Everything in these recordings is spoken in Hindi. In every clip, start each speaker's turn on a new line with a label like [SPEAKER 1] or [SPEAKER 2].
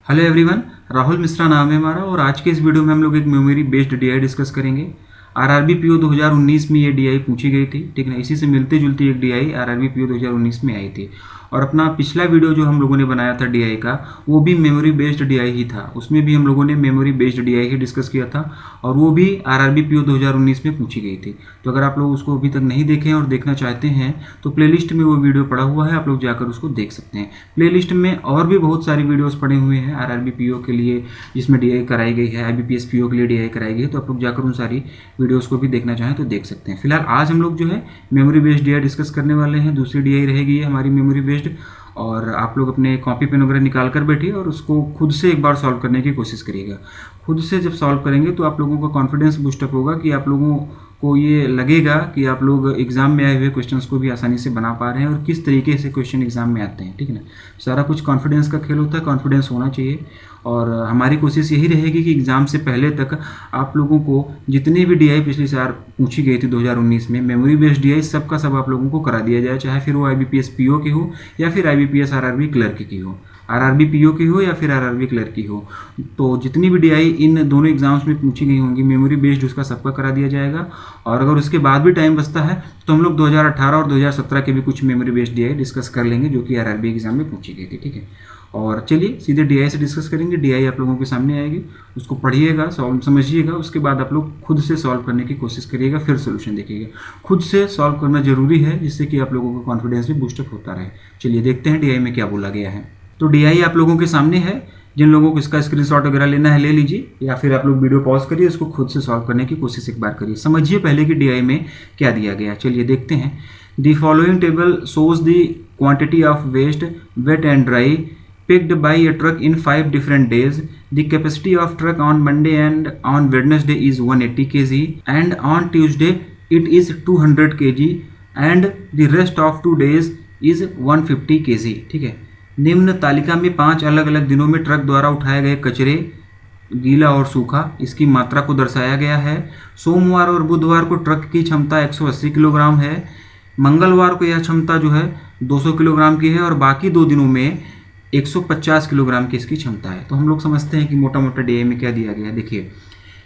[SPEAKER 1] हेलो एवरीवन, राहुल मिश्रा नाम है हमारा और आज के इस वीडियो में हम लोग एक मेमोरी बेस्ड डीआई डिस्कस करेंगे। आरआरबी पीओ 2019 में ये डीआई पूछी गई थी, ठीक है ना। इसी से मिलती जुलती एक डीआई आरआरबी पीओ 2019 में आई थी। और अपना पिछला वीडियो जो हम लोगों ने बनाया था डीआई का, वो भी मेमोरी बेस्ड डीआई ही था। उसमें भी हम लोगों ने मेमोरी बेस्ड डीआई ही डिस्कस किया था और वो भी आरआरबी पीओ 2019 में पूछी गई थी। तो अगर आप लोग उसको अभी तक नहीं देखे हैं और देखना चाहते हैं तो प्लेलिस्ट में वो वीडियो पड़ा हुआ है, आप लोग जाकर उसको देख सकते हैं। प्लेलिस्ट में और भी बहुत सारी वीडियोस पड़े हुए हैं आरआरबी पीओ के लिए, जिसमें डीआई कराई गई है, आईबीपीएस पीओ के लिए डीआई कराई गई है। तो आप लोग जाकर उन सारी वीडियोस को भी देखना चाहें तो देख सकते हैं। फिलहाल आज हम लोग जो है मेमोरी बेस्ड डीआई डिस्कस करने वाले हैं। दूसरी डीआई रहेगी हमारी मेमोरी बेस्ड, और आप लोग अपने कॉपी पेन वगैरह निकाल कर बैठिए और उसको खुद से एक बार सॉल्व करने की कोशिश करिएगा। खुद से जब सॉल्व करेंगे तो आप लोगों का कॉन्फिडेंस बूस्टअप होगा कि आप लोगों को ये लगेगा कि आप लोग एग्जाम में आए हुए क्वेश्चंस को भी आसानी से बना पा रहे हैं और किस तरीके से क्वेश्चन एग्जाम में आते हैं, ठीक है ना। सारा कुछ कॉन्फिडेंस का खेल होता है, कॉन्फिडेंस होना चाहिए। और हमारी कोशिश यही रहेगी कि एग्ज़ाम से पहले तक आप लोगों को जितनी भी डीआई पिछली साल पूछी गई थी 2019 में, मेमोरी बेस्ड डीआई सब का सब आप लोगों को करा दिया जाए, चाहे फिर वो आईबीपीएस पीओ की हो या फिर आईबीपीएस आरआरबी क्लर्क की हो, आरआरबी पीओ की हो या फिर आरआरबी क्लर्क की हो। तो जितनी भी डीआई इन दोनों एग्जाम्स में पूछी गई होंगी मेमोरी बेस्ड, उसका सबका करा दिया जाएगा। और अगर उसके बाद भी टाइम बचता है तो हम लोग 2018 और 2017 के भी कुछ मेमोरी बेस्ड डीआई डिस्कस कर लेंगे जो कि आरआरबी एग्जाम में पूछी गई थी, ठीक है। और चलिए सीधे डीआई से डिस्कस करेंगे। डीआई आप लोगों के सामने आएगी, उसको पढ़िएगा, सॉल्व समझिएगा, उसके बाद आप लोग खुद से सॉल्व करने की कोशिश करिएगा, फिर सोल्यूशन देखिएगा। खुद से सॉल्व करना जरूरी है, जिससे कि आप लोगों का कॉन्फिडेंस भी बूस्टअप होता रहे। चलिए देखते हैं डीआई में क्या बोला गया है। तो डीआई आप लोगों के सामने है। जिन लोगों को इसका स्क्रीनशॉट वगैरह लेना है ले लीजिए, या फिर आप लोग वीडियो पॉज करिए, इसको खुद से सॉल्व करने की कोशिश एक बार करिए। समझिए पहले कि डीआई में क्या दिया गया है। चलिए देखते हैं। The following table shows the quantity of waste wet and dry picked by a truck in 5 different days. The capacity of truck on Monday and on Wednesday is 180 kg and on Tuesday it is 200 kg and the rest of 2 days is 150 kg। ठीक है। निम्न तालिका में 5 अलग अलग दिनों में ट्रक द्वारा उठाए गए कचरे, गीला और सूखा, इसकी मात्रा को दर्शाया गया है। सोमवार और बुधवार को ट्रक की क्षमता 180 किलोग्राम है। मंगलवार को यह क्षमता जो है 200 किलोग्राम की है और बाकी 2 दिनों में 150 किलोग्राम की इसकी क्षमता है। तो हम लोग समझते हैं कि मोटा मोटा डीआई में क्या दिया गया है। देखिए,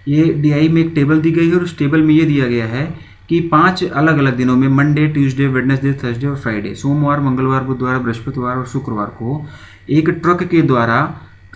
[SPEAKER 1] ये डीआई में एक टेबल दी गई है और उस टेबल में ये दिया गया है कि 5 अलग अलग दिनों में मंडे, ट्यूसडे, वेडनेसडे, थर्सडे और फ्राइडे, सोमवार, मंगलवार, बुधवार, बृहस्पतिवार और शुक्रवार को एक ट्रक के द्वारा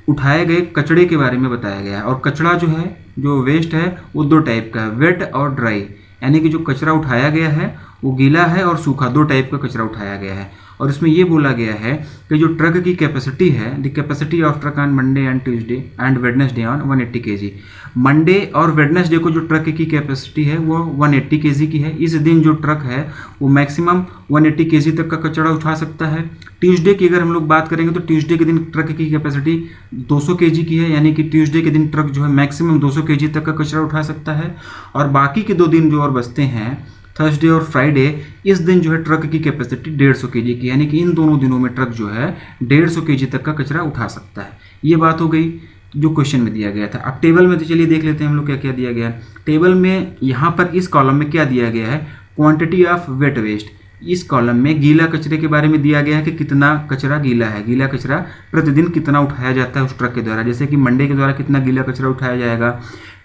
[SPEAKER 1] उठाए गए कचड़े के बारे में बताया गया है। और कचड़ा जो है, जो वेस्ट है, वो 2 टाइप का है, वेट और ड्राई। यानी कि जो कचरा उठाया गया है वो गीला है और सूखा, 2 टाइप का कचरा उठाया गया है। और इसमें ये बोला गया है कि जो ट्रक की कैपेसिटी है, the capacity of truck on Monday and Tuesday and Wednesday on 180 kg। Monday और वेडनेसडे को जो ट्रक की कैपेसिटी है वो 180 kg की है। इस दिन जो ट्रक है वो मैक्सिमम 180 kg तक का कचरा उठा सकता है। ट्यूसडे की अगर हम लोग बात करेंगे तो ट्यूसडे के दिन ट्रक की कैपेसिटी 200 kg की है, यानी कि ट्यूसडे के दिन ट्रक जो है मैक्सिमम 200 kg तक का कचरा उठा सकता है। और बाकी के 2 दिन जो और बचते हैं, थर्सडे और फ्राइडे, इस दिन जो है ट्रक की कैपेसिटी 150 kg की, यानी कि इन दोनों दिनों में ट्रक जो है 150 kg तक का कचरा उठा सकता है। ये बात हो गई जो क्वेश्चन में दिया गया था। अब टेबल में तो चलिए देख लेते हैं हम लोग क्या क्या दिया गया है। टेबल में यहाँ पर इस कॉलम में क्या दिया गया है, क्वांटिटी ऑफ वेट वेस्ट। इस कॉलम में गीला कचरे के बारे में दिया गया है कि कितना कचरा गीला है, गीला कचरा प्रतिदिन कितना उठाया जाता है उस ट्रक के द्वारा। जैसे कि मंडे के द्वारा कितना गीला कचरा उठाया जाएगा,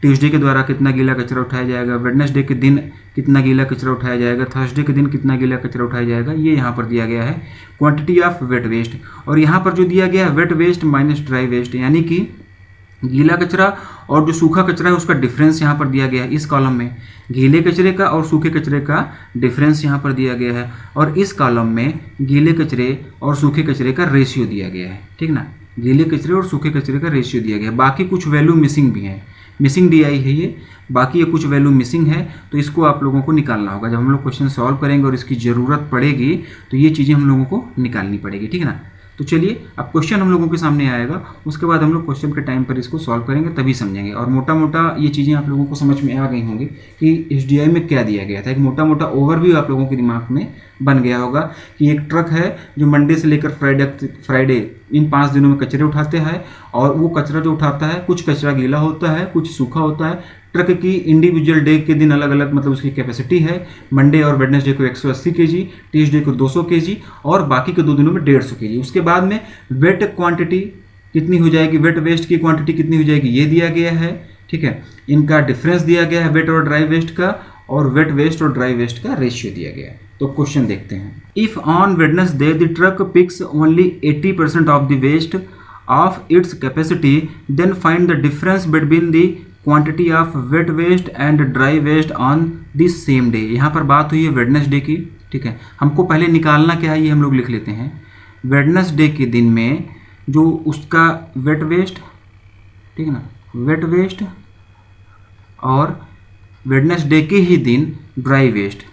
[SPEAKER 1] ट्यूसडे के द्वारा कितना गीला कचरा उठाया जाएगा, वेडनेसडे के दिन कितना गीला कचरा उठाया जाएगा, थर्सडे के दिन कितना गीला कचरा उठाया जाएगा। ये यहाँ पर दिया गया है क्वांटिटी ऑफ वेट वेस्ट। और यहाँ पर जो दिया गया है wet waste minus dry waste, यानी कि गीला कचरा और जो सूखा कचरा है उसका डिफरेंस यहाँ पर दिया गया है। इस कॉलम में गीले कचरे का और सूखे कचरे का डिफरेंस यहाँ पर दिया गया है। और इस कॉलम में गीले कचरे और सूखे कचरे का रेशियो दिया गया है, ठीक ना। गीले कचरे और सूखे कचरे का रेशियो दिया गया है। बाकी कुछ वैल्यू मिसिंग भी है, मिसिंग डीआई है ये, बाकी ये कुछ वैल्यू मिसिंग है, तो इसको आप लोगों को निकालना होगा। जब हम लोग क्वेश्चन सॉल्व करेंगे और इसकी ज़रूरत पड़ेगी तो ये चीज़ें हम लोगों को निकालनी पड़ेगी, ठीक है ना। तो चलिए अब क्वेश्चन हम लोगों के सामने आएगा, उसके बाद हम लोग क्वेश्चन के टाइम पर इसको सॉल्व करेंगे, तभी समझेंगे। और मोटा मोटा ये चीज़ें आप लोगों को समझ में आ गई होंगी कि इस डीआई में क्या दिया गया था। एक मोटा मोटा ओवरव्यू आप लोगों के दिमाग में बन गया होगा कि एक ट्रक है जो मंडे से लेकर फ्राइडे इन 5 दिनों में कचरे उठाते हैं। और वो कचरा जो उठाता है, कुछ कचरा गीला होता है, कुछ सूखा होता है। ट्रक की इंडिविजुअल डे के दिन अलग अलग मतलब उसकी कैपेसिटी है। मंडे और वेडनेसडे को 180 kg, ट्यूसडे को 200 kg और बाकी के 2 दिनों में 150 kg। उसके बाद में वेट क्वांटिटी कितनी हो जाएगी, वेट वेस्ट की क्वांटिटी कितनी हो जाएगी, ये दिया गया है, ठीक है। इनका डिफरेंस दिया गया है वेट और ड्राई वेस्ट का, और वेट वेस्ट और ड्राई वेस्ट का रेशियो दिया गया है। तो क्वेश्चन देखते हैं। If on Wednesday the truck picks only 80% of the waste of its capacity, then find the difference between the quantity of wet waste and dry waste on this same day. यहाँ पर बात हुई है वेडनेसडे की, ठीक है। हमको पहले निकालना क्या है ये हम लोग लिख लेते हैं। वेडनेसडे के दिन में जो उसका वेट वेस्ट, ठीक है ना, वेट वेस्ट, और वेडनेसडे के ही दिन ड्राई वेस्ट,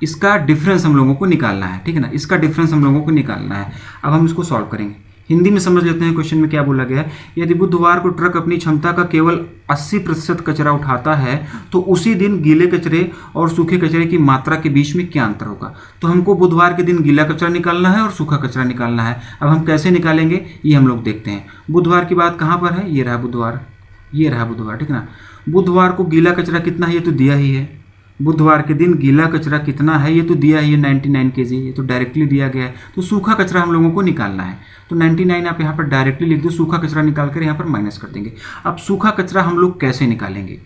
[SPEAKER 1] इसका डिफरेंस हम लोगों को निकालना है, ठीक है ना। इसका डिफरेंस हम लोगों को निकालना है। अब हम इसको सॉल्व करेंगे। हिंदी में समझ लेते हैं क्वेश्चन में क्या बोला गया है। यदि बुधवार को ट्रक अपनी क्षमता का केवल 80% कचरा उठाता है तो उसी दिन गीले कचरे और सूखे कचरे की मात्रा के बीच में क्या अंतर होगा। तो हमको बुधवार के दिन गीला कचरा निकालना है और सूखा कचरा निकालना है। अब हम कैसे निकालेंगे ये हम लोग देखते हैं। बुधवार की बात कहाँ पर है, ये रहा बुधवार, ये रहा बुधवार, ठीक है ना। बुधवार को गीला कचरा कितना है ये तो दिया ही है। बुधवार के दिन गीला कचरा कितना है ये तो दिया ही है, 99 kg, ये तो डायरेक्टली दिया गया है। तो सूखा कचरा हम लोगों को निकालना है, तो 99 आप यहाँ पर डायरेक्टली लिख दो, सूखा कचरा निकाल कर यहाँ पर माइनस कर देंगे। अब सूखा कचरा हम लोग कैसे निकालेंगे।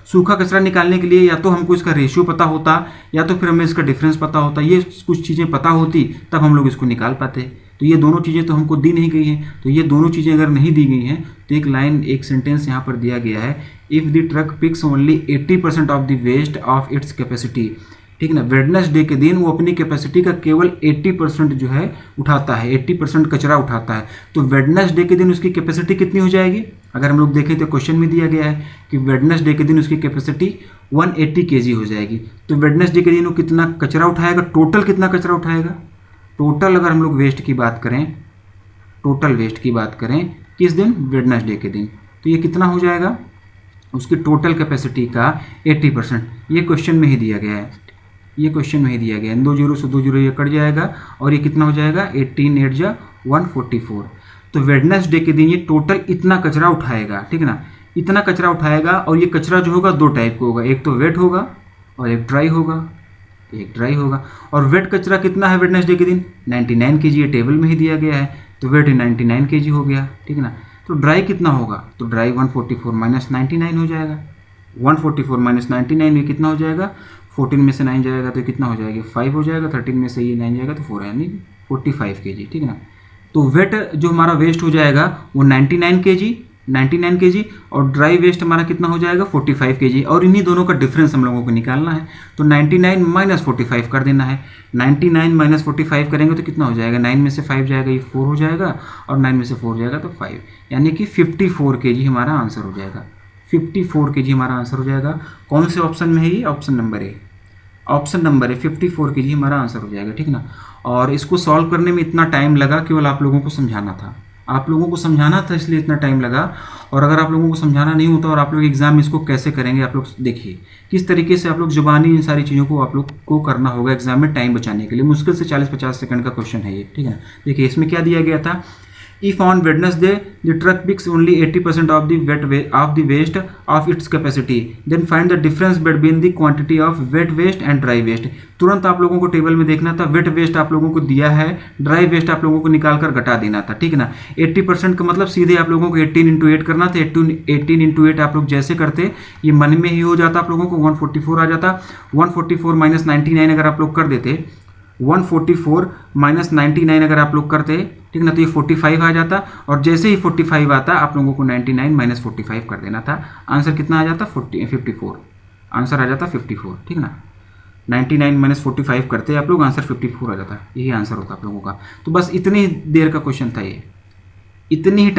[SPEAKER 1] सूखा कचरा निकालने के लिए या तो हमको इसका रेशियो पता होता, या तो फिर हमें इसका डिफरेंस पता होता। ये कुछ चीज़ें पता होती तब हम लोग इसको निकाल पाते। तो ये दोनों चीज़ें तो हमको दी नहीं गई हैं। तो ये दोनों चीज़ें अगर नहीं दी गई हैं तो एक लाइन, एक सेंटेंस यहाँ पर दिया गया है, if the truck picks only 80% of the waste of its capacity, ठीक है ना। वेडनेसडे के दिन वो अपनी कैपेसिटी का केवल 80% जो है उठाता है, 80% कचरा उठाता है। तो वेडनेसडे के दिन उसकी कैपेसिटी कितनी हो जाएगी। अगर हम लोग देखें तो क्वेश्चन में दिया गया है कि वेडनेसडे के दिन उसकी कैपेसिटी 180 kg हो जाएगी। तो वेडनेसडे के दिन वो कितना कचरा उठाएगा, टोटल कितना कचरा उठाएगा। टोटल अगर हम लोग वेस्ट की बात करें, टोटल वेस्ट की बात करें किस दिन, वेडनेसडे के दिन, तो ये कितना हो जाएगा, उसकी टोटल कैपेसिटी का 80%। ये क्वेश्चन में ही दिया गया है, ये क्वेश्चन में ही दिया गया है। 2 जीरो से 2 जीरो ये कट जाएगा और ये कितना हो जाएगा, 18 8 जा 144। तो वेडनेसडे के दिन ये टोटल इतना कचरा उठाएगा, ठीक है ना। इतना कचरा उठाएगा, और ये कचरा जो होगा 2 टाइप का होगा, एक तो वेट होगा और एक ड्राई होगा, एक ड्राई होगा। और वेट कचरा कितना है वेडनेसडे के दिन, 99 kg, ये टेबल में ही दिया गया है। तो वेट 99 kg हो गया, ठीक है ना। तो ड्राई कितना होगा, तो ड्राई 144 माइनस 99 हो जाएगा। 144 माइनस 99 ये कितना हो जाएगा, 14 में से 9 जाएगा तो कितना हो जाएगा, 5 हो जाएगा। 13 में से ये 9 जाएगा तो 4 है, यानी 45 kg, ठीक है ना। तो वेट जो हमारा वेस्ट हो जाएगा वो 99 kg, और ड्राई वेस्ट हमारा कितना हो जाएगा, 45 kg। और इन्हीं दोनों का डिफरेंस हम लोगों को निकालना है। तो 99 माइनस 45 कर देना है। 99 माइनस 45 करेंगे तो कितना हो जाएगा, 9 में से 5 जाएगा, ये 4 हो जाएगा, और 9 में से 4 जाएगा तो 5, यानी कि 54 kg हमारा आंसर हो जाएगा। 54 kg हमारा आंसर हो जाएगा। कौन से ऑप्शन में है ये, option number A, option number है 54 kg हमारा आंसर हो जाएगा, ठीक है ना। और इसको सॉल्व करने में इतना टाइम लगा, केवल आप लोगों को समझाना था, आप लोगों को समझाना था, इसलिए इतना टाइम लगा। और अगर आप लोगों को समझाना नहीं होता और आप लोग एग्जाम में इसको कैसे करेंगे, आप लोग देखिए किस तरीके से आप लोग जुबानी इन सारी चीज़ों को आप लोग को करना होगा एग्जाम में टाइम बचाने के लिए। मुश्किल से 40-50 सेकंड का क्वेश्चन है ये, ठीक है ना। देखिए इसमें क्या दिया गया था, If on Wednesday the truck picks only 80% of the waste of its capacity, then find the difference between the quantity of wet waste and dry waste। तुरंत आप लोगों को टेबल में देखना था, वेट वेस्ट आप लोगों को दिया है, ड्राई वेस्ट आप लोगों को निकाल कर घटा देना था, ठीक है ना। 80% का मतलब सीधे आप लोगों को 18 × 8 करना था। 18 × 8 आप लोग जैसे करते ये मन में ही हो जाता, आप लोगों को 144 आ जाता। 144 माइनस 99 अगर आप लोग कर देते, 144 माइनस 99 अगर आप लोग करते, ठीक ना, तो ये 45 आ जाता। और जैसे ही 45 आता आप लोगों को 99 माइनस 45 कर देना था। आंसर कितना आ जाता, 54, आंसर आ जाता 54, ठीक ना। 99 माइनस 45 करते आप लोग, आंसर 54 आ जाता, यही आंसर होता आप लोगों का। तो बस इतनी देर का क्वेश्चन था ये, इतना ही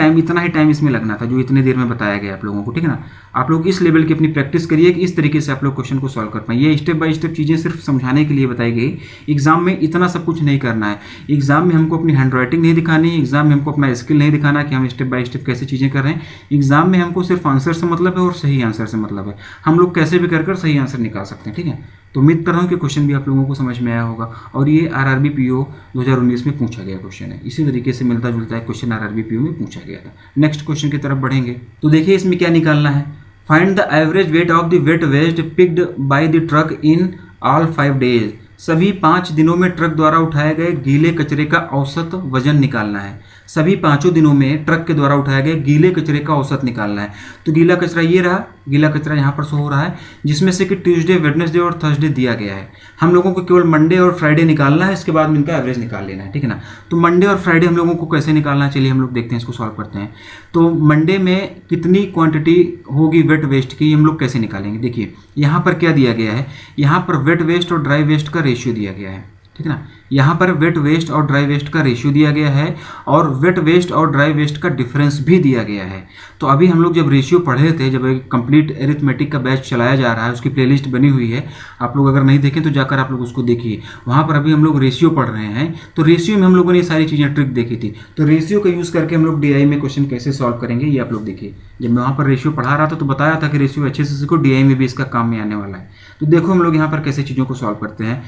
[SPEAKER 1] टाइम इसमें लगना था जो इतनी देर में बताया गया आप लोगों को, ठीक है ना। आप लोग इस लेवल की अपनी प्रैक्टिस करिए कि इस तरीके से आप लोग क्वेश्चन को सॉल्व कर पाएं। ये स्टेप बाय स्टेप चीज़ें सिर्फ समझाने के लिए बताई गई। एग्जाम में इतना सब कुछ नहीं करना है। एग्जाम में हमको अपनी हैंड राइटिंग नहीं दिखानी है, एग्जाम में हमको अपना स्किल नहीं दिखाना कि हम स्टेप बाय स्टेप कैसे चीज़ें कर रहे हैं। एग्जाम में हमको सिर्फ आंसर से मतलब है और सही आंसर से मतलब है। हम लोग कैसे भी कर सही आंसर निकाल सकते हैं, ठीक है। तो उम्मीद कर रहा हूँ कि क्वेश्चन भी आप लोगों को समझ में आया होगा। और ये आरआरबी पीओ 2019 में पूछा गया क्वेश्चन है। इसी तरीके से मिलता जुलता है क्वेश्चन आरआरबी पीओ में पूछा गया था। नेक्स्ट क्वेश्चन की तरफ बढ़ेंगे तो देखिए इसमें क्या निकालना है। Find the average weight of the wet waste picked by the truck in all 5 days सभी 5 दिनों में ट्रक द्वारा उठाए गए गीले कचरे का औसत वजन निकालना है। सभी 5 दिनों में ट्रक के द्वारा उठाए गए गीले कचरे का औसत निकालना है। तो गीला कचरा ये रहा, गीला कचरा यहाँ पर शो हो रहा है, जिसमें से कि ट्यूसडे, वेडनेसडे और थर्सडे दिया गया है। हम लोगों को केवल मंडे और फ्राइडे निकालना है, इसके बाद में इनका एवरेज निकाल लेना है, ठीक है ना। तो मंडे और फ्राइडे हम लोगों को कैसे निकालना है, चलिए हम लोग देखते हैं, इसको सॉल्व करते हैं। तो मंडे में कितनी क्वांटिटी होगी वेट वेस्ट की, हम लोग कैसे निकालेंगे। देखिए यहाँ पर क्या दिया गया है, यहाँ पर वेट वेस्ट और ड्राई वेस्ट का रेशियो दिया गया है, ठीक है ना। यहाँ पर वेट वेस्ट और ड्राई वेस्ट का रेशियो दिया गया है और वेट वेस्ट और ड्राई वेस्ट का डिफरेंस भी दिया गया है। तो अभी हम लोग जब रेशियो पढ़े थे, जब कंप्लीट एरिथमेटिक का बैच चलाया जा रहा है, उसकी प्लेलिस्ट बनी हुई है, आप लोग अगर नहीं देखें तो जाकर आप लोग उसको देखिए, वहाँ पर अभी हम लोग रेशियो पढ़ रहे हैं। तो रेशियो में हम लोगों ने ये सारी चीज़ें ट्रिक देखी थी। तो रेशियो का यूज़ करके हम लोग डीआई में क्वेश्चन कैसे सॉल्व करेंगे ये आप लोग देखिए। जब मैं वहाँ पर रेशियो पढ़ा रहा था तो बताया था कि रेशियो अच्छे से सीखो, डीआई में भी इसका काम में आने वाला है। तो देखो हम लोग यहाँ पर कैसे चीज़ों को सॉल्व करते हैं।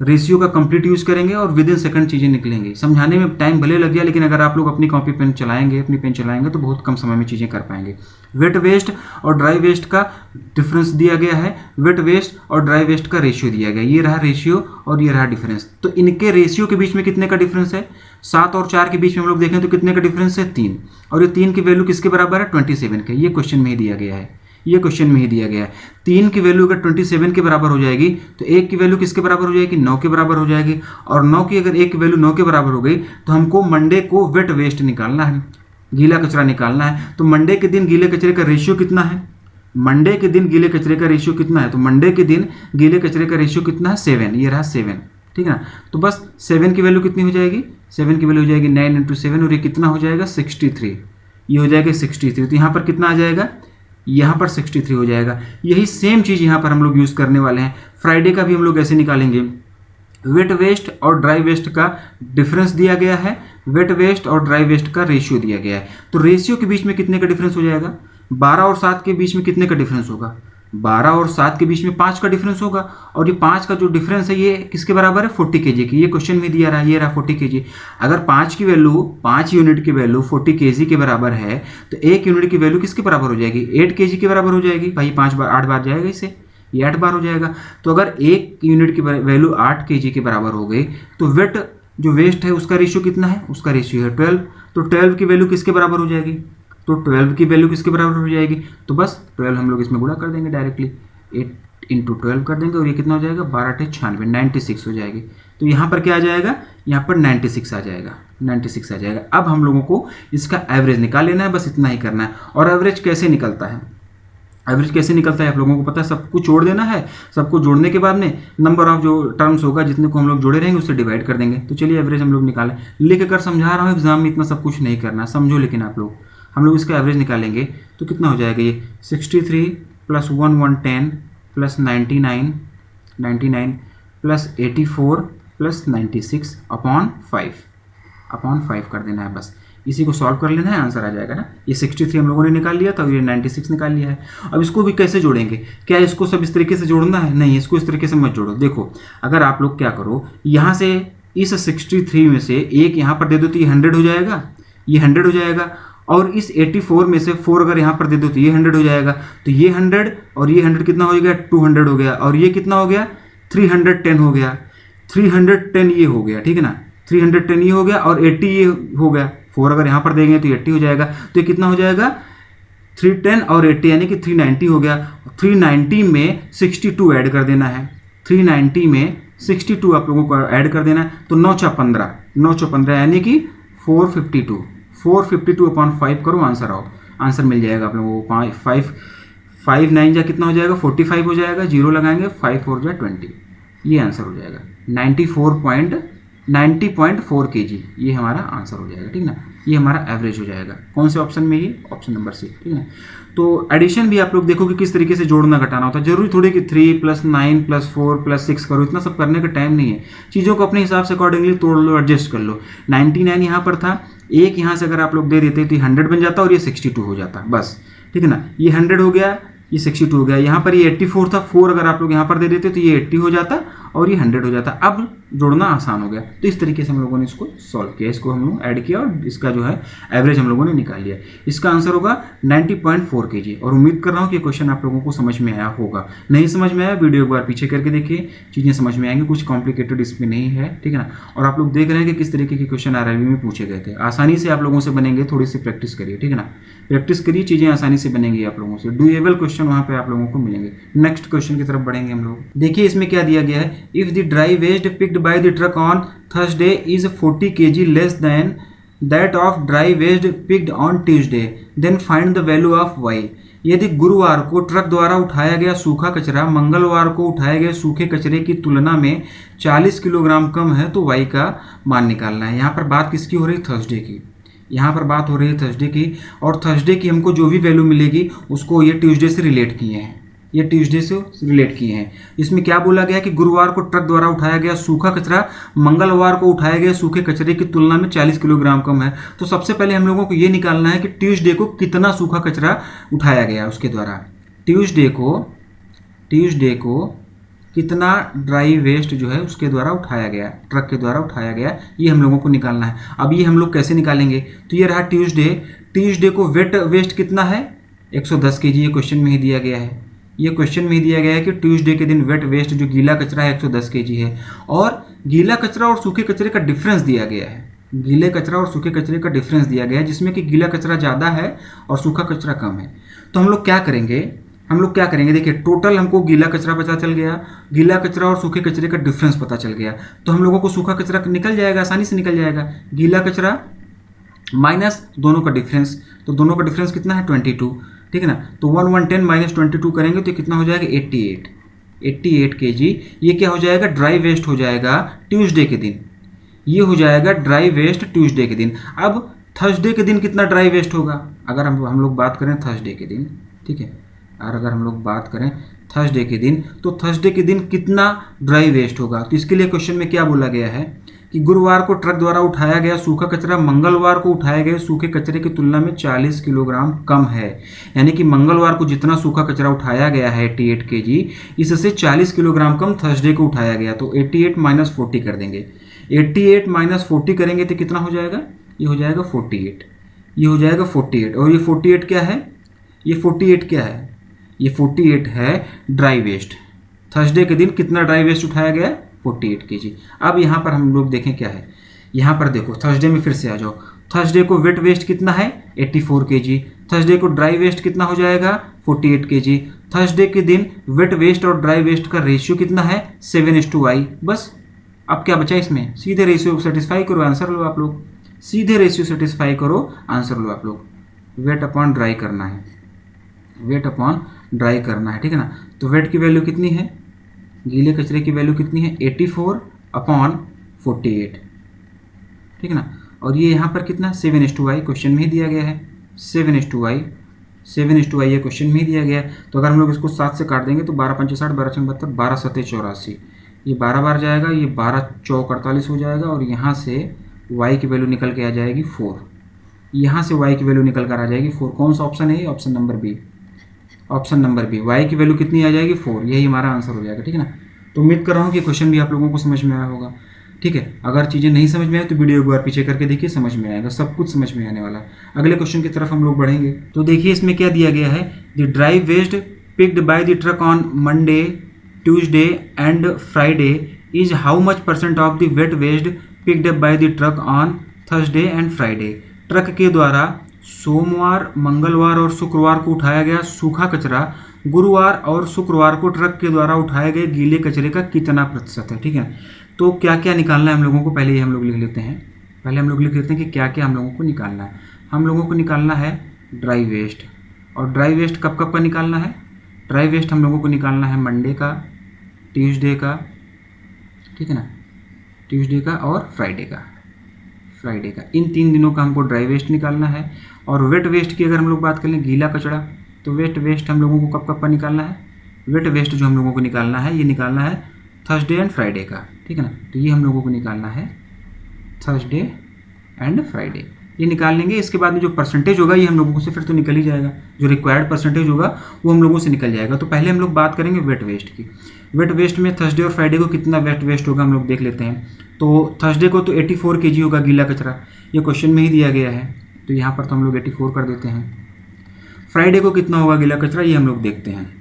[SPEAKER 1] रेशियो का कंप्लीट यूज़ करेंगे और विद इन सेकंड चीज़ें निकलेंगी। समझाने में टाइम भले लग गया, लेकिन अगर आप लोग अपनी कॉपी पेन चलाएंगे, अपनी पेन चलाएंगे तो बहुत कम समय में चीज़ें कर पाएंगे। वेट वेस्ट और ड्राई वेस्ट का डिफरेंस दिया गया है, वेट वेस्ट और ड्राई वेस्ट का रेशियो दिया गया है। ये रहा रेशियो और ये रहा डिफरेंस। तो इनके रेशियो के बीच में कितने का डिफरेंस है, 7 और 4 के बीच में हम लोग देखें तो कितने का डिफरेंस है, 3। और ये 3 की वैल्यू किसके बराबर है, 27 के। ये क्वेश्चन में ही दिया गया है, ये क्वेश्चन में ही दिया गया है। 3 की वैल्यू अगर 27 के बराबर हो जाएगी तो 1 की वैल्यू किसके बराबर हो जाएगी, 9 के बराबर हो जाएगी। और 9 की अगर 1 की वैल्यू 9 के बराबर हो गई तो हमको मंडे को वेट वेस्ट निकालना है, गीला कचरा निकालना है। तो मंडे के दिन गीले कचरे का रेशियो कितना है, मंडे के दिन गीले कचरे का रेशियो कितना है, तो मंडे के दिन गीले कचरे का रेशियो कितना है, 7। ये रहा 7, ठीक है ना। तो बस 7 की वैल्यू कितनी हो जाएगी, 7 की वैल्यू हो जाएगी 9 × 7 और ये कितना हो जाएगा 63। ये हो जाएगा 63। तो यहाँ पर कितना आ जाएगा, यहाँ पर 63 हो जाएगा। यही सेम चीज़ यहाँ पर हम लोग यूज़ करने वाले हैं। फ्राइडे का भी हम लोग ऐसे निकालेंगे। वेट वेस्ट और ड्राई वेस्ट का डिफरेंस दिया गया है, वेट वेस्ट और ड्राई वेस्ट का रेशियो दिया गया है। तो रेशियो के बीच में कितने का डिफरेंस हो जाएगा, 12 और 7 के बीच में कितने का डिफरेंस होगा, 12 और 7 के बीच में 5 का डिफरेंस होगा। और ये 5 का जो डिफरेंस है ये किसके बराबर है, 40 kg की। ये क्वेश्चन में दिया रहा है, ये रहा 40 kg। अगर 5 की वैल्यू, 5 यूनिट की वैल्यू 40 kg के बराबर है तो 1 यूनिट की वैल्यू किसके बराबर हो जाएगी, 8 kg के बराबर हो जाएगी। भाई 5 बार 8 बार जाएगा इसे, ये 8 बार हो जाएगा। तो अगर 1 यूनिट की वैल्यू 8 kg के बराबर हो गई तो वेट जो वेस्ट है उसका रेशियो कितना है, उसका रेशियो है 12। तो 12 की वैल्यू किसके बराबर हो जाएगी, तो 12 की वैल्यू किसके बराबर हो जाएगी, तो बस 12 हम लोग इसमें गुणा कर देंगे डायरेक्टली, 8 × 12 कर देंगे और ये कितना हो जाएगा, 12 × 96, 96 हो जाएगी। तो यहाँ पर क्या आ जाएगा, यहाँ पर 96 आ जाएगा, 96 आ जाएगा। अब हम लोगों को इसका एवरेज निकाल लेना है, बस इतना ही करना है। और एवरेज कैसे निकलता है, एवरेज कैसे निकलता है आप लोगों को पता है, सबको जोड़ देना है। सबको जोड़ने के बाद में नंबर ऑफ जो टर्म्स होगा जितने को हम लोग जोड़े रहेंगे उससे डिवाइड कर देंगे। तो चलिए एवरेज हम लोग निकालें। लिख कर समझा रहा हूँ, एग्जाम में इतना सब कुछ नहीं करना, समझो। लेकिन आप लोग, हम लोग इसका एवरेज निकालेंगे तो कितना हो जाएगा, ये 63 + 1 110 + 99 + 84 + 96 अपॉन 5 कर देना है। बस इसी को सॉल्व कर लेना है, आंसर आ जाएगा ना। ये 63 हम लोगों ने निकाल लिया था, ये 96 निकाल लिया है। अब इसको भी कैसे जोड़ेंगे, क्या इसको सब इस तरीके से जोड़ना है, नहीं, इसको इस तरीके से मत जोड़ो। देखो अगर आप लोग क्या करो, यहाँ से इस 63 में से एक यहाँ पर दे दो तो ये 100 हो जाएगा, ये 100 हो जाएगा। और इस 84 में से 4 अगर यहाँ पर दे दो तो ये 100 हो जाएगा। तो ये 100 और ये 100 कितना हो गया, 200 हो गया। और ये कितना हो गया, 310 हो गया, 310 ये हो गया, ठीक है ना। 310 ये हो गया और 80 ये हो गया। 4 अगर यहाँ पर देंगे तो 80 हो जाएगा। तो ये कितना हो जाएगा, 310 और 80 यानी कि 390 हो गया। 390 में 62 ऐड कर देना है, 390 में 62 आप लोगों को ऐड कर देना है। तो 9 × 15, 9 × 15 यानी कि 452, 452 अपॉन 5 करो, आंसर आओ, आंसर मिल जाएगा आप लोगों को। 5 9 जा कितना हो जाएगा, 45 हो जाएगा। 0 लगाएंगे, 5 4 जा 20, ये आंसर हो जाएगा। 90.4 kg ये हमारा आंसर हो जाएगा, ठीक ना। ये हमारा एवरेज हो जाएगा। कौन से ऑप्शन में, ये ऑप्शन नंबर सी, ठीक है। तो एडिशन भी आप लोग देखो कि किस तरीके से जोड़ना घटाना होता है। जरूरी थोड़ी कि 3 + 9 + 4 + 6 करो, इतना सब करने का टाइम नहीं है। चीज़ों को अपने हिसाब से अकॉर्डिंगली तोड़ लो, एडजस्ट कर लो। 99 यहाँ पर था, एक यहाँ से अगर आप लोग दे देते तो 100 बन जाता और ये 62 हो जाता, बस, ठीक है ना। ये 100 हो गया, ये 62 हो गया। यहाँ पर ये 84 था, 4 अगर आप लोग यहाँ पर दे देते तो ये 80 हो जाता और ये 100 हो जाता। अब जोड़ना आसान हो गया। तो इस तरीके से हम लोगों ने इसको सॉल्व किया, इसको हम लोग ऐड किया और इसका जो है एवरेज हम लोगों ने निकाल लिया। इसका आंसर होगा 90.4 kg। और उम्मीद कर रहा हूँ कि क्वेश्चन आप लोगों को समझ में आया होगा। नहीं समझ में आया वीडियो एक बार पीछे करके देखिए, चीज़ें समझ में आएंगी, कुछ कॉम्प्लिकेटेड इसमें नहीं है, ठीक है ना। और आप लोग देख रहे हैं कि किस तरीके के क्वेश्चन आरआरबी में पूछे गए थे, आसानी से आप लोगों से बनेंगे, थोड़ी सी प्रैक्टिस करिए, ठीक है ना। प्रैक्टिस करिए, चीज़ें आसानी से बनेंगी आप लोगों से, डूएबल क्वेश्चन वहाँ पे आप लोगों को मिलेंगे। नेक्स्ट क्वेश्चन की तरफ बढ़ेंगे हम लोग। देखिए इसमें क्या दिया गया है, if the dry waste picked by the truck on Thursday is 40 kg less than that of dry waste picked on Tuesday, then find the value of y. यदि गुरुवार को ट्रक द्वारा उठाया गया सूखा कचरा मंगलवार को उठाए गए सूखे कचरे की तुलना में 40 किलोग्राम कम है तो वाई का मान निकालना है। यहाँ पर बात किसकी हो रही है, थर्सडे की। यहाँ पर बात हो रही है थर्सडे की, और थर्सडे की हमको जो भी वैल्यू मिलेगी उसको ये ट्यूसडे से रिलेट किए हैं, ये ट्यूसडे से रिलेट किए हैं। इसमें क्या बोला गया कि गुरुवार को ट्रक द्वारा उठाया गया सूखा कचरा मंगलवार को उठाए गए सूखे कचरे की तुलना में 40 किलोग्राम कम है। तो सबसे पहले हम लोगों को ये निकालना है कि ट्यूसडे को कितना सूखा कचरा उठाया गया उसके द्वारा, ट्यूसडे को कितना ड्राई वेस्ट जो है उसके द्वारा उठाया गया, ट्रक के द्वारा उठाया गया, ये हम लोगों को निकालना है। अब ये हम लोग कैसे निकालेंगे, तो ये रहा ट्यूसडे को वेट वेस्ट कितना है 110 kg, ये क्वेश्चन में ही दिया गया है। ये क्वेश्चन में ही दिया गया है कि ट्यूसडे के दिन वेट वेस्ट जो गीला कचरा है 110 kg है, और गीला कचरा और सूखे कचरे का डिफरेंस दिया गया है, गीले कचरा और सूखे कचरे का डिफरेंस दिया गया है, जिसमें कि गीला कचरा ज़्यादा है और सूखा कचरा कम है। तो हम लोग क्या करेंगे, देखिए टोटल हमको गीला कचरा पता चल गया, गीला कचरा और सूखे कचरे का डिफरेंस पता चल गया, तो हम लोगों को सूखा कचरा निकल जाएगा, आसानी से निकल जाएगा। गीला कचरा माइनस दोनों का डिफरेंस, तो दोनों का डिफरेंस कितना है 22, ठीक है ना। तो 110 माइनस 22 करेंगे तो कितना हो जाएगा 88 kg। ये क्या हो जाएगा, ड्राई वेस्ट हो जाएगा ट्यूसडे के दिन, ये हो जाएगा ड्राई वेस्ट ट्यूसडे के दिन। अब थर्सडे के दिन कितना ड्राई वेस्ट होगा, अगर हम लोग बात करें थर्सडे के दिन, ठीक है, और अगर हम लोग बात करें थर्सडे के दिन, तो थर्सडे के दिन कितना ड्राई वेस्ट होगा। तो इसके लिए क्वेश्चन में क्या बोला गया है कि गुरुवार को ट्रक द्वारा उठाया गया सूखा कचरा मंगलवार को उठाए गए सूखे कचरे की तुलना में 40 किलोग्राम कम है। यानी कि मंगलवार को जितना सूखा कचरा उठाया गया है 88 kg, इससे 40 किलोग्राम कम थर्सडे को उठाया गया। तो 88 माइनस 40 कर देंगे, 88 माइनस 40 करेंगे तो कितना हो जाएगा, ये हो जाएगा 48, ये हो जाएगा 48। और ये 48 क्या है, ये 48 क्या है, ये 48 है ड्राई वेस्ट। थर्सडे के दिन कितना ड्राई वेस्ट उठाया गया, 48 kg। अब यहाँ पर हम लोग देखें क्या है, यहाँ पर देखो थर्सडे में फिर से आ जाओ, थर्सडे को वेट वेस्ट कितना है 84 kg, थर्सडे को ड्राई वेस्ट कितना हो जाएगा 48 kg। थर्सडे के दिन वेट वेस्ट और ड्राई वेस्ट का रेशियो कितना है 7:1। बस अब क्या बचा इसमें, सीधे रेशियो सेटिस्फाई करो, आंसर लो आप लोग, सीधे रेशियो सेटिस्फाई करो, आंसर लो आप लोग। वेट अपॉन ड्राई करना है, वेट अपॉन ड्राई करना है, ठीक है ना। तो वेट की वैल्यू कितनी है, गीले कचरे की वैल्यू कितनी है 84/48, ठीक है ना। और ये यहाँ पर कितना 7:i क्वेश्चन में ही दिया गया है, 7:i ये क्वेश्चन में ही दिया गया है। तो अगर हम लोग इसको 7 से काट देंगे तो 12 पंचे 60, 12 छंग 72, 12 सत्ते 84, ये 12 बार जाएगा, ये 12 चौक 48 हो जाएगा। और यहाँ से y की वैल्यू निकल के आ जाएगी 4, यहाँ से y की वैल्यू निकल कर आ जाएगी 4। कौन सा ऑप्शन है ये, option number B, option number B, y की वैल्यू कितनी आ जाएगी 4, यही हमारा आंसर हो जाएगा, ठीक है ना। तो उम्मीद कर रहा हूँ कि क्वेश्चन भी आप लोगों को समझ में आया होगा, ठीक है। अगर चीज़ें नहीं समझ में आए तो वीडियो एक बार पीछे करके देखिए, समझ में आएगा, सब कुछ समझ में आने वाला। अगले क्वेश्चन की तरफ हम लोग बढ़ेंगे। तो देखिए इसमें क्या दिया गया है, the dry waste picked by the truck on Monday, Tuesday and Friday is how much % of the wet waste picked by the truck on Thursday and Friday. Truck के द्वारा सोमवार, मंगलवार और शुक्रवार को उठाया गया सूखा कचरा गुरुवार और शुक्रवार को ट्रक के द्वारा उठाए गए गीले कचरे का कितना प्रतिशत है, ठीक है। तो क्या क्या निकालना है हम लोगों को, पहले ये हम लोग लिख लेते हैं, पहले हम लोग लिख लेते हैं कि क्या क्या हम लोगों को निकालना है। हम लोगों को निकालना है ड्राई वेस्ट, और ड्राई वेस्ट कब कब का निकालना है, ड्राई वेस्ट हम लोगों को निकालना है मंडे का, ट्यूसडे का, ठीक है ना, ट्यूसडे का और फ्राइडे का, इन 3 दिनों का हमको ड्राई वेस्ट निकालना है। और वेट वेस्ट की अगर हम लोग बात करें, गीला कचरा, तो वेट वेस्ट हम लोगों को कब कब का निकालना है, वेट वेस्ट जो हम लोगों को निकालना है, ये निकालना है थर्सडे एंड फ्राइडे का, ठीक है ना। तो ये हम लोगों को निकालना है थर्सडे एंड फ्राइडे, ये निकाल लेंगे। इसके बाद में जो परसेंटेज होगा ये हम लोगों से फिर तो निकल ही जाएगा, जो रिक्वायर्ड परसेंटेज होगा वो हम लोगों से निकल जाएगा। तो पहले हम लोग बात करेंगे वेट वेस्ट की। वेट वेस्ट में थर्सडे और फ्राइडे को कितना वेट वेस्ट होगा हम लोग देख लेते हैं। तो थर्सडे को तो 84 kg होगा गीला कचरा, ये क्वेश्चन में ही दिया गया है, तो यहाँ पर तो हम लोग 84 कर देते हैं। फ्राइडे को कितना होगा गीला कचरा, ये हम लोग देखते हैं।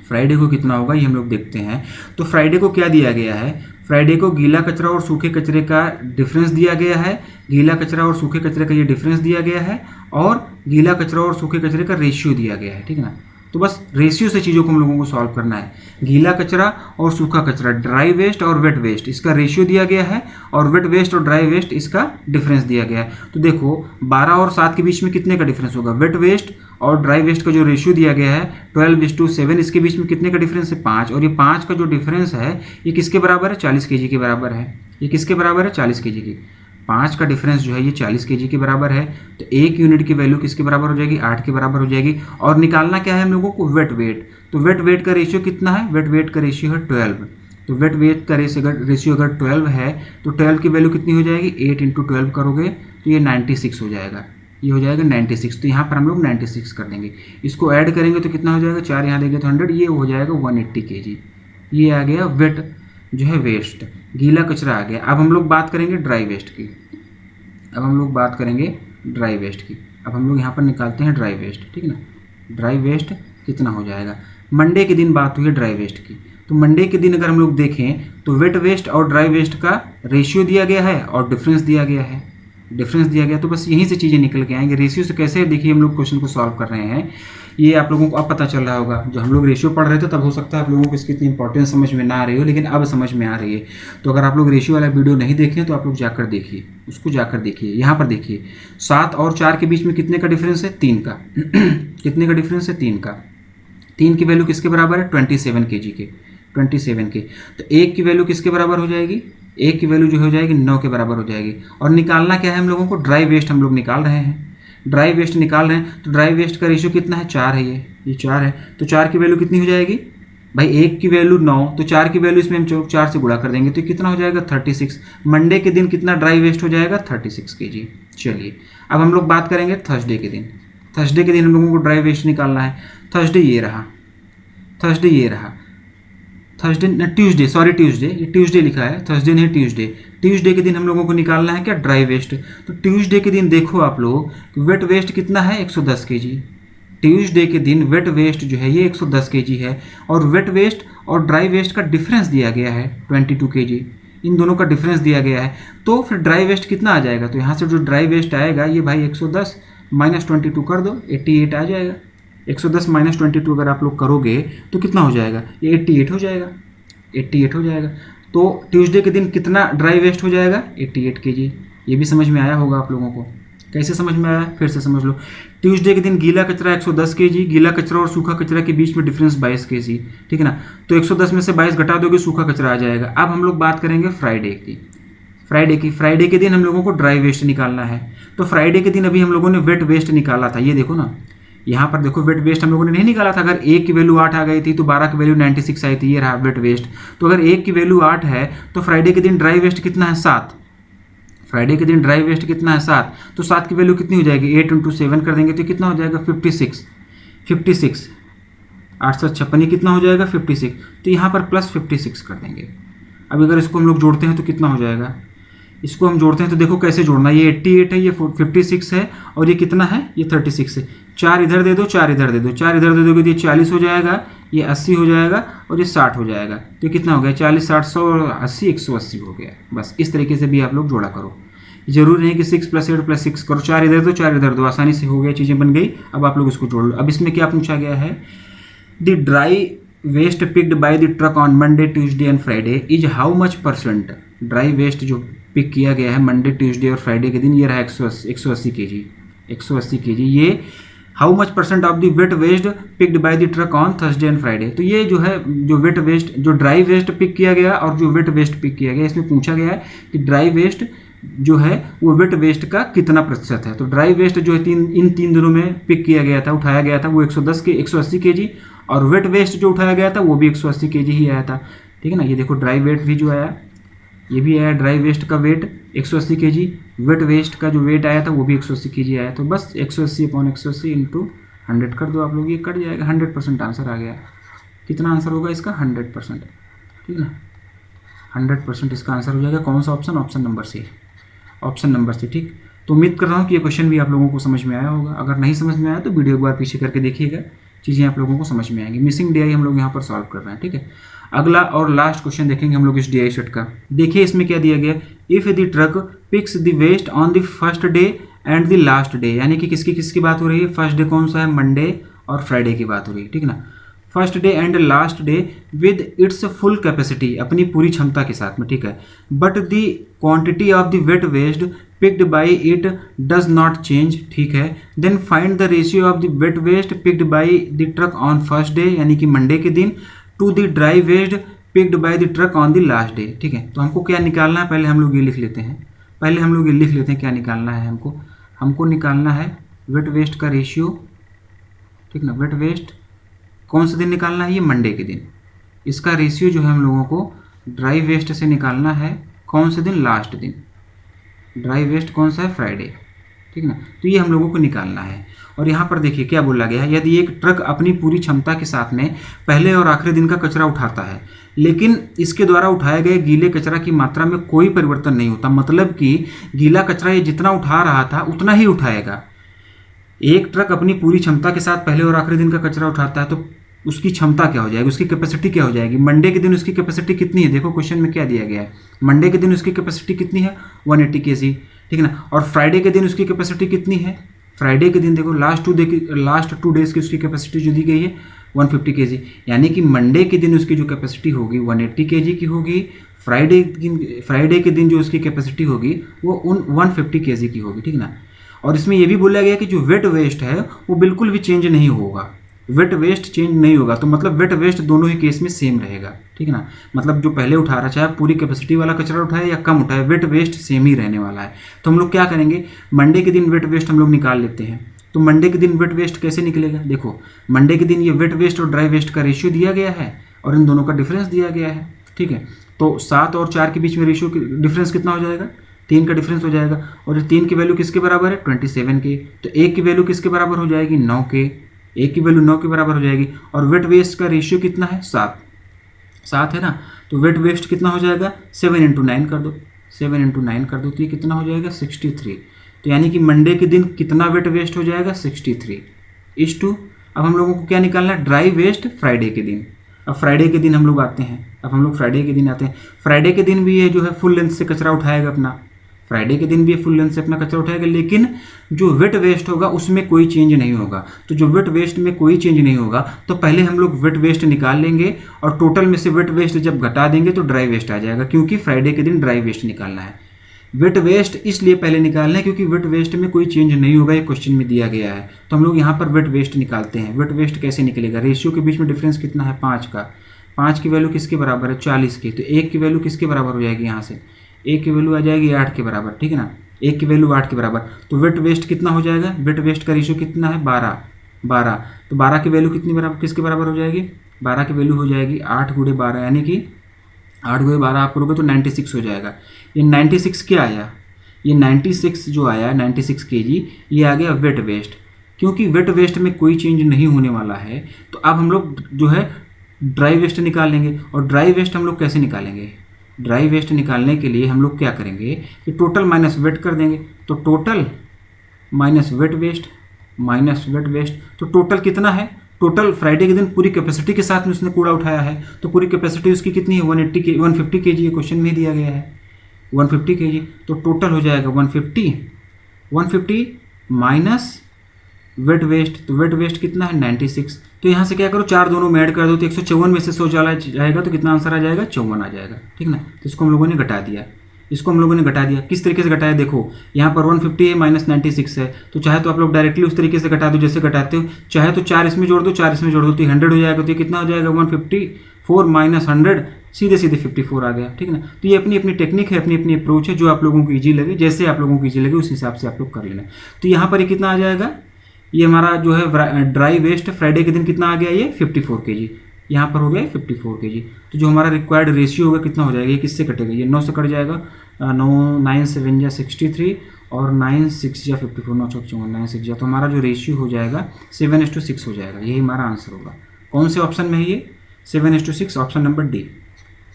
[SPEAKER 1] फ्राइडे को कितना होगा ये हम लोग देखते हैं। तो फ्राइडे को क्या दिया गया है, फ्राइडे को गीला कचरा और सूखे कचरे का डिफरेंस दिया गया है, गीला कचरा और सूखे कचरे का ये डिफरेंस दिया गया है, और गीला कचरा और सूखे कचरे का रेशियो दिया गया है, ठीक है ना। तो बस रेशियो से चीज़ों को हम लोगों को सॉल्व करना है। गीला कचरा और सूखा कचरा, ड्राई वेस्ट और वेट वेस्ट, इसका रेशियो दिया गया है, और वेट वेस्ट और ड्राई वेस्ट इसका डिफरेंस दिया गया है। तो देखो 12 और 7 के बीच में कितने का डिफरेंस होगा, वेट वेस्ट और ड्राई वेस्ट का जो रेशियो दिया गया है 12:7, इसके बीच में कितने का डिफरेंस है 5, और ये 5 का जो डिफरेंस है ये किसके बराबर है, 40 kg के बराबर है। ये किसके बराबर है, 40 kg की। 5 का डिफरेंस जो है ये 40 kg के बराबर है, तो 1 यूनिट की वैल्यू किसके बराबर हो जाएगी, 8 के बराबर हो जाएगी। और निकालना क्या है हम लोगों को, वेट वेट। तो वेट वेट का रेशियो कितना है, वेट वेट का रेशियो है 12। तो वेट वेट का रेशियो अगर 12 है तो 12 की वैल्यू कितनी हो जाएगी, 8 × 12 करोगे तो ये 96 हो जाएगा, ये हो जाएगा 96। तो यहाँ पर हम लोग 96 कर देंगे। इसको ऐड करेंगे तो कितना हो जाएगा, 4 यहाँ देंगे तो 100, ये हो जाएगा 180 kg। ये आ गया वेट जो है वेस्ट, गीला कचरा आ गया। अब हम लोग बात करेंगे ड्राई वेस्ट की। अब हम लोग बात करेंगे ड्राई वेस्ट की। अब हम लोग यहाँ पर निकालते हैं ड्राई वेस्ट, ठीक है ना। ड्राई वेस्ट कितना हो जाएगा, मंडे के दिन बात हुई है ड्राई वेस्ट की, तो मंडे के दिन अगर हम लोग देखें तो वेट वेस्ट और ड्राई वेस्ट का रेशियो दिया गया है और डिफरेंस दिया गया है, डिफरेंस दिया गया। तो बस यहीं से चीज़ें निकल के आएंगे। रेशियो से कैसे, देखिए हम लोग क्वेश्चन को सॉल्व कर रहे हैं, ये आप लोगों को अब पता चल रहा होगा। जो हम लोग रेशियो पढ़ रहे थे तब हो सकता है आप लोगों को इसकी इतनी इंपॉर्टेंस समझ में ना आ रही हो, लेकिन अब समझ में आ रही है। तो अगर आप लोग रेशियो वाला वीडियो नहीं देखें तो आप लोग जाकर देखिए, उसको जाकर देखिए। यहाँ पर देखिए 7 और 4 के बीच में कितने का डिफरेंस है, 3 का। कितने का डिफरेंस है, 3 का। 3 की वैल्यू किसके बराबर है, 27 kg के, 27 के। तो 1 की वैल्यू किसके बराबर हो जाएगी, 1 की वैल्यू जो हो जाएगी 9 के बराबर हो जाएगी। और निकालना क्या है हम लोगों को, ड्राई वेस्ट हम लोग निकाल रहे हैं, ड्राई वेस्ट निकाल रहे हैं। तो ड्राई वेस्ट का रेशियो कितना है, 4 है, ये 4 है। तो 4 की वैल्यू कितनी हो जाएगी भाई, 1 की वैल्यू 9, तो 4 की वैल्यू इसमें हम 4 से गुणा कर देंगे तो कितना हो जाएगा 36। मंडे के दिन कितना ड्राई वेस्ट हो जाएगा, 36 kg। चलिए अब हम लोग बात करेंगे थर्सडे के दिन। थर्सडे के दिन हम लोगों को ड्राई वेस्ट निकालना है। थर्सडे ये रहा, थर्सडे ये रहा, थर्सडे न ट्यूसडे, सॉरी ट्यूसडे, ये ट्यूसडे लिखा है, थर्सडे नहीं ट्यूसडे। ट्यूसडे के दिन हम लोगों को निकालना है क्या, ड्राई वेस्ट। तो ट्यूसडे के दिन देखो आप लोग वेट वेस्ट कितना है, 110 kg। ट्यूसडे के दिन वेट वेस्ट जो है ये 110 kg है, और वेट वेस्ट और ड्राई वेस्ट का डिफरेंस दिया गया है 22 kg। इन दोनों का डिफरेंस दिया गया है, तो फिर ड्राई वेस्ट कितना आ जाएगा, तो यहाँ से जो ड्राई वेस्ट आएगा ये भाई 110 - 22 कर दो, 88 आ जाएगा। 110 - 22 अगर आप लोग करोगे तो कितना हो जाएगा, ये 88 हो जाएगा, 88 हो जाएगा। तो ट्यूसडे के दिन कितना ड्राई वेस्ट हो जाएगा, 88 kg। ये भी समझ में आया होगा आप लोगों को। कैसे समझ में आया, फिर से समझ लो। ट्यूसडे के दिन गीला कचरा 110 kg, गीला कचरा और सूखा कचरा के बीच में डिफरेंस 22 kg, ठीक है ना। तो 110 में से 22 घटा दोगे, सूखा कचरा आ जाएगा। अब हम लोग बात करेंगे फ्राइडे की। फ्राइडे के दिन हम लोगों को ड्राई वेस्ट निकालना है। तो फ्राइडे के दिन अभी हम लोगों ने वेट वेस्ट निकाला था, ये देखो ना, यहाँ पर देखो वेट वेस्ट हम लोगों ने नहीं निकाला था। अगर 1 की वैल्यू 8 आ गई थी तो 12 की वैल्यू 96 आई थी, ये रहा वेट वेस्ट। तो अगर 1 की वैल्यू 8 है तो फ्राइडे के दिन ड्राई वेस्ट कितना है, 7। फ्राइडे के दिन ड्राई वेस्ट कितना है, 7। तो 7 की वैल्यू कितनी हो जाएगी, 8 × 7 कर देंगे तो कितना हो जाएगा 56। 856 कितना हो जाएगा 56। तो यहाँ पर प्लस 56 कर देंगे। अब अगर इसको हम लोग जोड़ते हैं तो कितना हो जाएगा, इसको हम जोड़ते हैं तो देखो कैसे जोड़ना, ये 88 है, ये 56 है, और ये कितना है, ये 36 है। 4 इधर दे दो, 4 इधर दे दो, 4 इधर दे दोगे तो ये 40 हो जाएगा, ये 80 हो जाएगा, और ये 60 हो जाएगा। तो ये कितना हो गया, 40, 60, 100 और 80, 180 हो गया। बस इस तरीके से भी आप लोग जोड़ा करो। जरूरी नहीं कि 6 + 8 + 6 करो, 4 इधर दो, 4 इधर दो, आसानी से हो गया, चीज़ें बन गई। अब आप लोग इसको जोड़ लो। अब इसमें क्या पूछा गया है, the dry waste picked by the truck on Monday, Tuesday and Friday is how much %। Dry waste जो पिक किया गया है मंडे, ट्यूसडे और फ्राइडे के दिन, ये रहा 180 kg, 180 kg। ये how much % of the wet waste picked by the truck on Thursday and Friday. तो ये जो है, जो वेट वेस्ट, जो ड्राई वेस्ट पिक किया गया और जो वेट वेस्ट पिक किया गया, इसमें पूछा गया है कि ड्राई वेस्ट जो है वो वेट वेस्ट का कितना % है। तो ड्राई वेस्ट जो है इन तीन दिनों में पिक किया गया था, उठाया गया था, वो 180 kg, और वेट वेस्ट जो उठाया गया था वो भी 180 kg ही आया था, ठीक है ना। ये देखो ड्राई वेट भी जो आया, ये भी आया, ड्राई वेस्ट का वेट 180 kg, वेट वेस्ट का जो वेट आया था वो भी 180 kg आया। तो बस 180/180 × 100 कर दो आप लोग, ये कट जाएगा, 100% आंसर आ गया। कितना आंसर होगा इसका, 100%। ठीक ना, 100% इसका आंसर हो जाएगा कौन सा option, option number C, option number C. ठीक, तो उम्मीद कर रहा हूँ कि ये क्वेश्चन भी आप लोगों को समझ में आया होगा। अगर नहीं समझ में आया तो वीडियो एक बार पीछे करके देखिएगा, चीज़ें आप लोगों को समझ में आएंगी। मिसिंग डीआई हम लोग यहाँ पर सॉल्व कर रहे हैं। ठीक है, अगला और लास्ट क्वेश्चन देखेंगे हम लोग इस डीआई सेट का। देखिए इसमें क्या दिया गया, if the truck picks the waste on the first day and the last day, यानी कि किसकी किसकी बात हो रही है, फर्स्ट डे कौन सा है, मंडे और फ्राइडे की बात हो रही है। ठीक ना, first day and last day with its full capacity, अपनी पूरी क्षमता के साथ में। ठीक है, but the quantity of the wet waste picked by it does not change. ठीक है, then find the ratio of the wet waste picked by the truck on first day, यानी कि मंडे के दिन, to the dry waste picked by the truck on the last day. ठीक है, तो हमको क्या निकालना है, पहले हम लोग ये लिख लेते हैं, पहले हम लोग ये लिख लेते हैं क्या निकालना है हमको, हमको निकालना है वेट वेस्ट का रेशियो। ठीक ना, वेट वेस्ट कौन से दिन निकालना है, ये मंडे के दिन। इसका रेशियो जो है हम लोगों को ड्राई वेस्ट से निकालना है, कौन से दिन, लास्ट दिन। ड्राई वेस्ट कौन सा है, फ्राइडे। ठीक ना, तो ये हम लोगों को निकालना है। और यहाँ पर देखिए क्या बोला गया है, यदि एक ट्रक अपनी पूरी क्षमता के साथ में पहले और आखिरी दिन का कचरा उठाता है, लेकिन इसके द्वारा उठाए गए गीले कचरा की मात्रा में कोई परिवर्तन नहीं होता, मतलब कि गीला कचरा ये जितना उठा रहा था उतना ही उठाएगा। एक ट्रक अपनी पूरी क्षमता के साथ पहले और आखिरी दिन का कचरा उठाता है तो उसकी क्षमता क्या हो जाएगी, उसकी कैपेसिटी क्या हो जाएगी। मंडे के दिन उसकी कैपेसिटी कितनी है, देखो क्वेश्चन में क्या दिया गया है, मंडे के दिन उसकी कैपेसिटी कितनी है, 180 kg। ठीक है ना, और फ्राइडे के दिन उसकी कैपेसिटी कितनी है, फ्राइडे के दिन देखो लास्ट टू डेज की उसकी कैपेसिटी जो दी गई है 150 kg, यानी कि मंडे के दिन उसकी जो कैपेसिटी होगी 180 kg की होगी, फ्राइडे के दिन जो उसकी कैपेसिटी होगी वो 150 kg की होगी। ठीक ना, और इसमें यह भी बोला गया कि जो वेट वेस्ट है वो बिल्कुल भी चेंज नहीं होगा, वेट वेस्ट चेंज नहीं होगा, तो मतलब वेट वेस्ट दोनों ही केस में सेम रहेगा। ठीक है ना, मतलब जो पहले उठा रहा, चाहे पूरी कैपेसिटी वाला कचरा उठाए या कम उठाए, वेट वेस्ट सेम ही रहने वाला है। तो हम लोग क्या करेंगे, मंडे के दिन वेट वेस्ट हम लोग निकाल लेते हैं। तो मंडे के दिन वेट वेस्ट कैसे निकलेगा, देखो मंडे के दिन ये वेट वेस्ट और ड्राई वेस्ट का रेशियो दिया गया है और इन दोनों का डिफरेंस दिया गया है। ठीक है, तो 7 और 4 के बीच में रेशियो डिफरेंस कितना हो जाएगा, 3 का डिफरेंस हो जाएगा, और 3 की वैल्यू किसके बराबर है, 27 के। तो 1 की वैल्यू किसके बराबर हो जाएगी, 9 के, 1 की वैल्यू 9 के बराबर हो जाएगी। और वेट वेस्ट का रेशियो कितना है, 7 है ना, तो वेट वेस्ट कितना हो जाएगा, 7 × 9 कर दो, 7 × 9 कर दो, तो ये कितना हो जाएगा, 63। तो यानी कि मंडे के दिन कितना वेट वेस्ट हो जाएगा, 63 इस टू। अब हम लोगों को क्या निकालना है, ड्राई वेस्ट फ्राइडे के दिन। अब फ्राइडे के दिन हम लोग आते हैं, फ्राइडे के दिन भी ये जो है फुल लेंथ से कचरा उठाएगा अपना, फ्राइडे के दिन भी फुल लेंथ से अपना कचरा उठाएगा, लेकिन जो वेट वेस्ट होगा उसमें कोई चेंज नहीं होगा। तो जो वेट वेस्ट में कोई चेंज नहीं होगा तो पहले हम लोग वेट वेस्ट निकाल लेंगे और टोटल में से वेट वेस्ट जब घटा देंगे तो ड्राई वेस्ट आ जाएगा, क्योंकि फ्राइडे के दिन ड्राई वेस्ट निकालना है। वेट वेस्ट इसलिए पहले निकालना है क्योंकि वेट वेस्ट में कोई चेंज नहीं होगा, ये क्वेश्चन में दिया गया है। तो हम लोग यहाँ पर वेट वेस्ट निकालते हैं। वेट वेस्ट कैसे निकलेगा, रेशियो के बीच में डिफरेंस कितना है, 5 का। 5 की वैल्यू किसके बराबर है, 40 की। तो 1 की वैल्यू किसके बराबर हो जाएगी, यहाँ से 1 की वैल्यू आ जाएगी 8 के बराबर। ठीक है ना, 1 की वैल्यू 8 के बराबर। तो वेट वेस्ट कितना हो जाएगा, वेट वेस्ट का रेशियो कितना है, 12। तो 12 की वैल्यू कितनी बराबर, किसके बराबर हो जाएगी, 12 की वैल्यू हो जाएगी 8 × 12, यानी कि 8 × 12 आप करोगे तो 96 हो जाएगा। ये 96 क्या आया, ये 96 जो आया 96 kg, ये आ गया वेट वेस्ट। क्योंकि वेट वेस्ट में कोई चेंज नहीं होने वाला है तो अब हम लोग जो है ड्राई वेस्ट निकाल लेंगे। और ड्राई वेस्ट हम लोग कैसे निकालेंगे, ड्राई वेस्ट निकालने के लिए हम लोग क्या करेंगे कि टोटल माइनस वेट कर देंगे। तो टोटल माइनस वेट वेस्ट, तो टोटल कितना है, टोटल फ्राइडे के दिन पूरी कैपेसिटी के साथ में उसने कूड़ा उठाया है, तो पूरी कैपेसिटी उसकी कितनी है, 150 kg, ये क्वेश्चन में दिया गया है 150 kg। तो टोटल हो जाएगा 150 माइनस वेट वेस्ट, तो वेट वेस्ट कितना है 96। तो यहाँ से क्या करो, 4 दोनों में ऐड कर दो तो 154 में से 100 चला जाएगा तो कितना आंसर आ जाएगा, 54 आ जाएगा। ठीक ना, तो इसको हम लोगों ने घटा दिया, किस तरीके से घटाया, देखो यहाँ पर 150 है माइनस 96 है, तो चाहे तो आप लोग डायरेक्टली उस तरीके से घटा दो जैसे घटाते हो, चाहे तो 4 इसमें जोड़ दो, 4 इसमें जोड़ दो तो 100 हो जाएगा। तो ये कितना हो जाएगा, 154 माइनस 100, सीधे 54 आ गया। ठीक है ना, तो ये अपनी अपनी टेक्निक है, अपनी अपनी अप्रोच है, जो आप लोगों को ईजी लगे, जैसे आप लोगों को ईजी लगे उस हिसाब से आप लोग कर लेना। तो यहाँ पर ये कितना आ जाएगा, ये हमारा जो है ड्राई वेस्ट फ्राइडे के दिन कितना आ गया, ये 54 kg, यहाँ पर हो गया 54 kg। तो जो हमारा रिक्वायर्ड रेशियो होगा कितना हो जाएगा, ये किससे कटेगा, ये 9 से कट जाएगा, 9 7 जा 63 और 9 6 जा 54, 9 4 9 6 जा, तो हमारा जो रेशियो हो जाएगा 7:6 हो जाएगा। यही हमारा आंसर होगा। कौन से ऑप्शन में है ये, 7:6, option number D.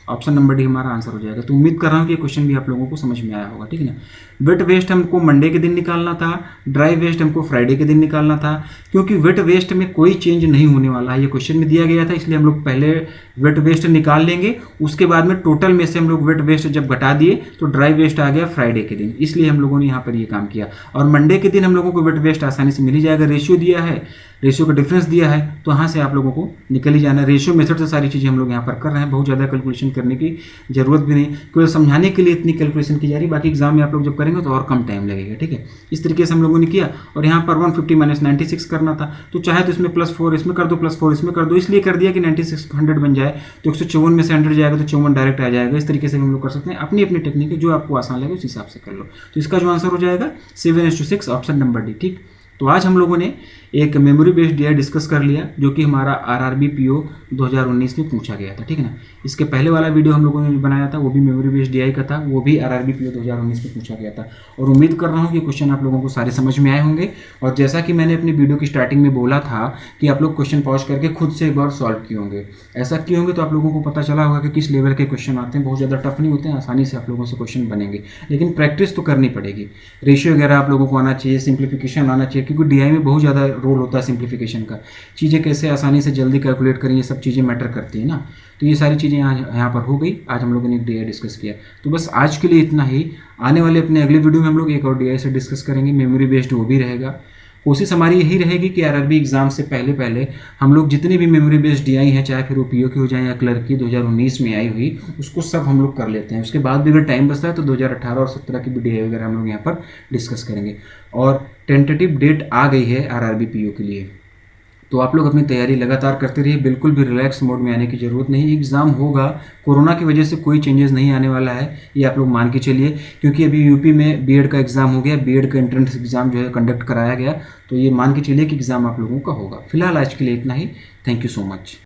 [SPEAKER 1] Option number D हमारा आंसर हो जाएगा। तो उम्मीद कर रहा हूँ कि ये क्वेश्चन भी आप लोगों को समझ में आया होगा, ठीक है ना। वेट वेस्ट हमको मंडे के दिन निकालना था, ड्राई वेस्ट हमको फ्राइडे के दिन निकालना था। क्योंकि वेट वेस्ट में कोई चेंज नहीं होने वाला है, ये क्वेश्चन में दिया गया था, इसलिए हम लोग पहले वेट वेस्ट निकाल लेंगे। उसके बाद में टोटल में से हम लोग वेट वेस्ट जब घटा दिए तो ड्राई वेस्ट आ गया फ्राइडे के दिन, इसलिए हम लोगों ने यहाँ पर ये काम किया। और मंडे के दिन हम लोगों को वेट वेस्ट आसानी से मिल ही जाएगा, रेशियो दिया है, रेशियो का डिफरेंस दिया है, तो यहाँ से आप लोगों को निकल ही जाना है। रेशियो मेथड से सारी चीज़ें हम लोग यहाँ पर कर रहे हैं, बहुत ज़्यादा कैलकुलेशन करने की जरूरत भी नहीं, केवल समझाने के लिए इतनी कैलकुलेशन की जा रही है। बाकी एग्जाम में आप लोग जब करेंगे तो और कम टाइम लगेगा, ठीक है। इस तरीके से हम लोगों ने किया। और यहाँ पर 150 माइनस 96 करना था, तो चाहे तो इसमें +4 इसमें कर दो, +4 इसमें कर दो, इसलिए कर दिया कि 96 100 बन जाए। तो 154 में से 100 जाएगा तो 54 डायरेक्ट आ जाएगा। इस तरीके से हम लोग कर सकते हैं, अपनी अपनी टेक्निक है, जो आपको आसान लगे उस हिसाब से कर लो। तो इसका जो आंसर हो जाएगा 7:6, ऑप्शन नंबर डी, ठीक। तो आज हम लोगों ने एक मेमोरी बेस्ड डीआई डिस्कस कर लिया, जो कि हमारा आरआरबी पीओ 2019 में पूछा गया था, ठीक है ना। इसके पहले वाला वीडियो हम लोगों ने बनाया था, वो भी मेमोरी बेस्ड डीआई का था, वो भी आरआरबी पीओ 2019 में पूछा गया था। और उम्मीद कर रहा हूँ कि क्वेश्चन आप लोगों को सारे समझ में आए होंगे। और जैसा कि मैंने अपनी वीडियो की स्टार्टिंग में बोला था कि आप लोग क्वेश्चन पॉज करके खुद से एक बार सॉल्व किए होंगे। ऐसा किए होंगे तो आप लोगों को पता चला होगा कि किस लेवल के क्वेश्चन आते हैं, बहुत ज़्यादा टफ नहीं होते हैं, आसानी से आप लोगों से क्वेश्चन बनेंगे। लेकिन प्रैक्टिस तो करनी पड़ेगी, रेशियो वगैरह आप लोगों को आना चाहिए, सिंप्लीफिकेशन आना चाहिए, क्योंकि डीआई में बहुत ज़्यादा रोल होता है सिंप्लीफिकेशन का। चीज़ें कैसे आसानी से जल्दी कैलकुलेट करें, ये सब चीज़ें मैटर करती है ना। तो ये सारी चीज़ें यहाँ पर हो गई। आज हम लोगों ने एक डीआई डिस्कस किया। तो बस आज के लिए इतना ही। आने वाले अपने अगले वीडियो में हम लोग एक और डीआई से डिस्कस करेंगे, मेमोरी बेस्ड वो भी रहेगा। कोशिश हमारी यही रहेगी कि आरआरबी एग्जाम से पहले पहले हम लोग जितनी भी मेमोरी बेस्ड डीआई है, चाहे फिर वो पीओ की हो जाए या क्लर्क की 2019 में आई हुई, उसको सब हम लोग कर लेते हैं। उसके बाद भी अगर टाइम बचता है तो 2018 और 17 की भी डीआई वगैरह हम लोग यहाँ पर डिस्कस करेंगे। और टेंटेटिव डेट आ गई है आरआरबी पीओ के लिए, तो आप लोग अपनी तैयारी लगातार करते रहिए, बिल्कुल भी रिलैक्स मोड में आने की ज़रूरत नहीं है। एग्ज़ाम होगा, कोरोना की वजह से कोई चेंजेस नहीं आने वाला है, ये आप लोग मान के चलिए। क्योंकि अभी यूपी में बीएड का एग्ज़ाम हो गया, बीएड का एंट्रेंस एग्ज़ाम जो है कंडक्ट कराया गया, तो ये मान के चलिए कि एग्ज़ाम आप लोगों का होगा। फिलहाल आज के लिए इतना ही। Thank you so much.